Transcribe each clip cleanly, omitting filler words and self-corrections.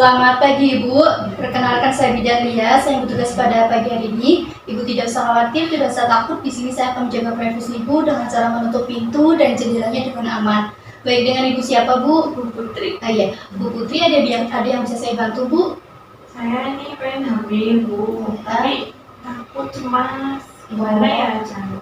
Selamat pagi Ibu, perkenalkan saya Bidan Lia, saya yang bertugas pada pagi hari ini. Ibu tidak usah khawatir, tidak usah takut, di sini saya akan menjaga privasi Ibu dengan cara menutup pintu dan jendelanya dengan aman. Baik, dengan Ibu siapa Bu? Bu Putri. Iya, Bu Putri, ada yang bisa saya bantu Bu? Saya ini pengen hamil Bu, tapi takut cemas. Gimana ya caranya?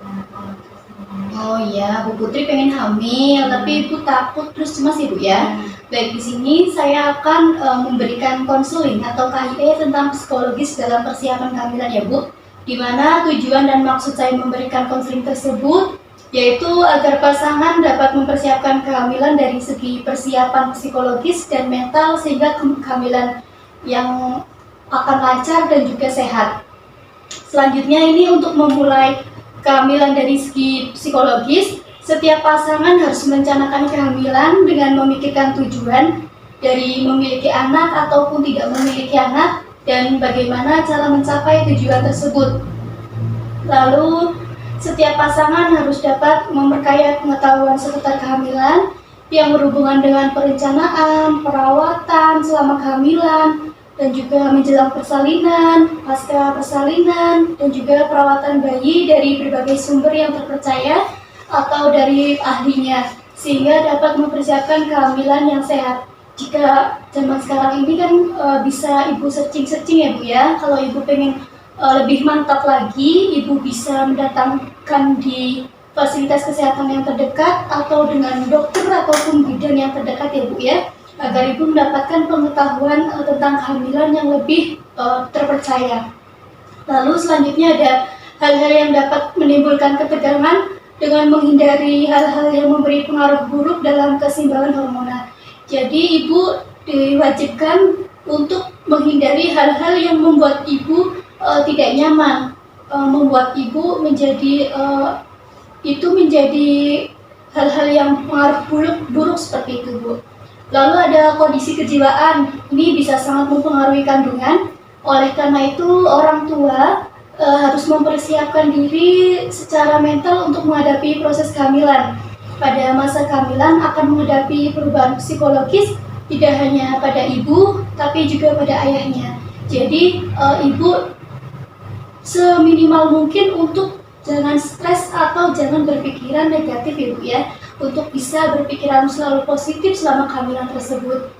Oh iya, Bu Putri pengen hamil, tapi Ibu takut terus cemas Ibu ya. Baik, di sini saya akan memberikan konseling atau KIE tentang psikologis dalam persiapan kehamilan ya Bu. Di mana tujuan dan maksud saya memberikan konseling tersebut yaitu agar pasangan dapat mempersiapkan kehamilan dari segi persiapan psikologis dan mental sehingga kehamilan yang akan lancar dan juga sehat. Selanjutnya ini untuk memulai kehamilan dari segi psikologis, setiap pasangan harus merencanakan kehamilan dengan memikirkan tujuan dari memiliki anak ataupun tidak memiliki anak dan bagaimana cara mencapai tujuan tersebut. Lalu, setiap pasangan harus dapat memperkaya pengetahuan seputar kehamilan yang berhubungan dengan perencanaan, perawatan selama kehamilan, dan juga menjelang persalinan, pasca persalinan, dan juga perawatan bayi dari berbagai sumber yang terpercaya atau dari ahlinya, sehingga dapat mempersiapkan kehamilan yang sehat. Jika zaman sekarang ini kan bisa Ibu searching ya Bu ya, kalau Ibu pengen lebih mantap lagi, Ibu bisa mendatangkan di fasilitas kesehatan yang terdekat atau dengan dokter ataupun bidan yang terdekat ya Bu ya, agar Ibu mendapatkan pengetahuan tentang kehamilan yang lebih terpercaya. Lalu selanjutnya ada hal-hal yang dapat menimbulkan ketegangan dengan menghindari hal-hal yang memberi pengaruh buruk dalam keseimbangan hormonal. Jadi Ibu diwajibkan untuk menghindari hal-hal yang membuat Ibu tidak nyaman, membuat Ibu menjadi hal-hal yang pengaruh buruk seperti itu Bu. Lalu ada kondisi kejiwaan, ini bisa sangat mempengaruhi kandungan. Oleh karena itu orang tua harus mempersiapkan diri secara mental untuk menghadapi proses kehamilan. Pada masa kehamilan akan menghadapi perubahan psikologis tidak hanya pada ibu, tapi juga pada ayahnya. Jadi ibu seminimal mungkin untuk jangan stres atau jangan berpikiran negatif ya Bu ya, untuk bisa berpikiran selalu positif selama kehamilan tersebut.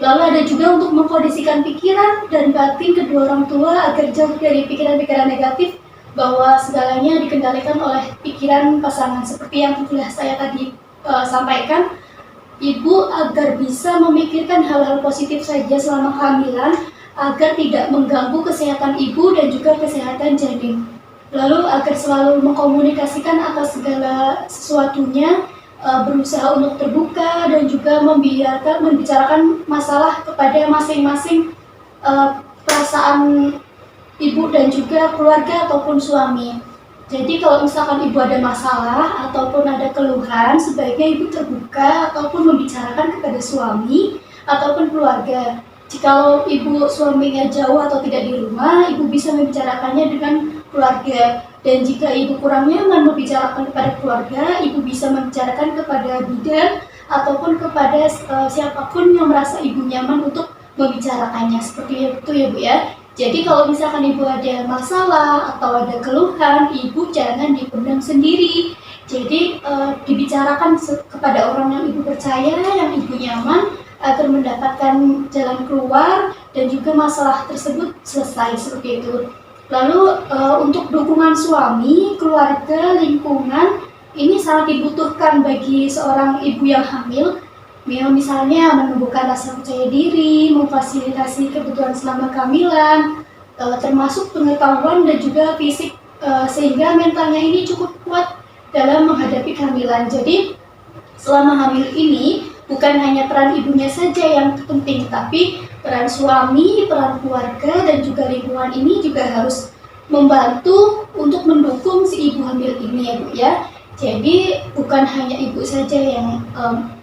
Lalu ada juga untuk mengkondisikan pikiran dan batin kedua orang tua agar jauh dari pikiran-pikiran negatif, bahwa segalanya dikendalikan oleh pikiran pasangan. Seperti yang telah saya tadi sampaikan, Ibu agar bisa memikirkan hal-hal positif saja selama kehamilan agar tidak mengganggu kesehatan Ibu dan juga kesehatan janin. Lalu agar selalu mengkomunikasikan atas segala sesuatunya, berusaha untuk terbuka dan juga membicarakan masalah kepada masing-masing perasaan ibu dan juga keluarga ataupun suami. Jadi kalau misalkan ibu ada masalah ataupun ada keluhan, sebaiknya ibu terbuka ataupun membicarakan kepada suami ataupun keluarga. Jika ibu suaminya jauh atau tidak di rumah, ibu bisa membicarakannya dengan keluarga. Dan jika ibu kurang nyaman membicarakan kepada keluarga, ibu bisa membicarakan kepada bidan ataupun kepada siapapun yang merasa ibu nyaman untuk membicarakannya. Seperti itu ya Bu ya. Jadi kalau misalkan ibu ada masalah atau ada keluhan, ibu jangan dipendam sendiri. Jadi dibicarakan kepada orang yang ibu percaya, yang ibu nyaman, agar mendapatkan jalan keluar dan juga masalah tersebut selesai seperti itu. Lalu untuk dukungan suami, keluarga, lingkungan ini sangat dibutuhkan bagi seorang ibu yang hamil. Misalnya menumbuhkan rasa percaya diri, memfasilitasi kebutuhan selama kehamilan, termasuk pengetahuan dan juga fisik, sehingga mentalnya ini cukup kuat dalam menghadapi kehamilan. Jadi selama hamil ini bukan hanya peran ibunya saja yang penting, tapi peran suami, peran keluarga, dan juga lingkungan ini juga harus membantu untuk mendukung si ibu hamil ini ya Bu ya. Jadi bukan hanya ibu saja yang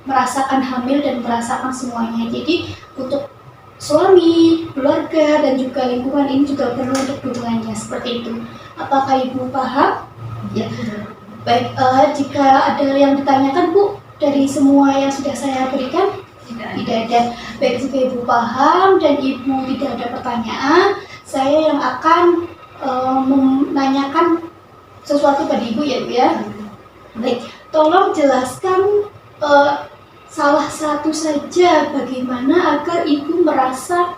merasakan hamil dan merasakan semuanya. Jadi untuk suami, keluarga, dan juga lingkungan ini juga perlu untuk dukungannya seperti itu. Apakah ibu paham? Ya. Baik, jika ada yang ditanyakan Bu dari semua yang sudah saya berikan. Tidak ada. Baik, jika Ibu paham dan Ibu tidak ada pertanyaan, saya yang akan menanyakan sesuatu pada Ibu ya Bu ya. Baik, tolong jelaskan salah satu saja bagaimana agar Ibu merasa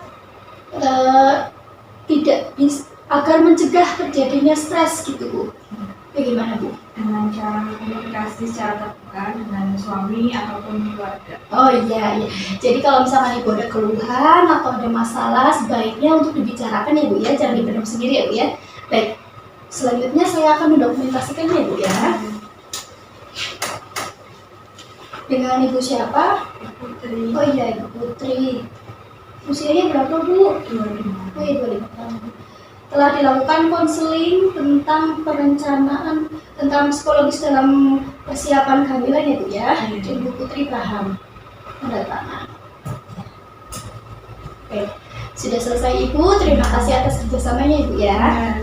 tidak bisa, agar mencegah terjadinya stres gitu Bu. Bagaimana Bu? Dengan cara komunikasi secara terbuka dengan suami ataupun keluarga. Oh iya, iya. Jadi kalau misalkan Ibu ada keluhan atau ada masalah, sebaiknya untuk dibicarakan ya Bu ya, jangan dipendam sendiri ya Bu ya. Baik, selanjutnya saya akan mendokumentasikannya ya Bu ya. Dengan Ibu siapa? Putri. Oh iya, Ibu Putri. Usianya berapa Bu? 25. Oh iya, 25 tahun. Telah dilakukan konseling tentang perencanaan, tentang psikologis dalam persiapan kehamilan ya Bu ya. Ibu Putri paham. Tanda tangan. Oke, sudah selesai Ibu. Terima kasih atas kerjasamanya Ibu ya.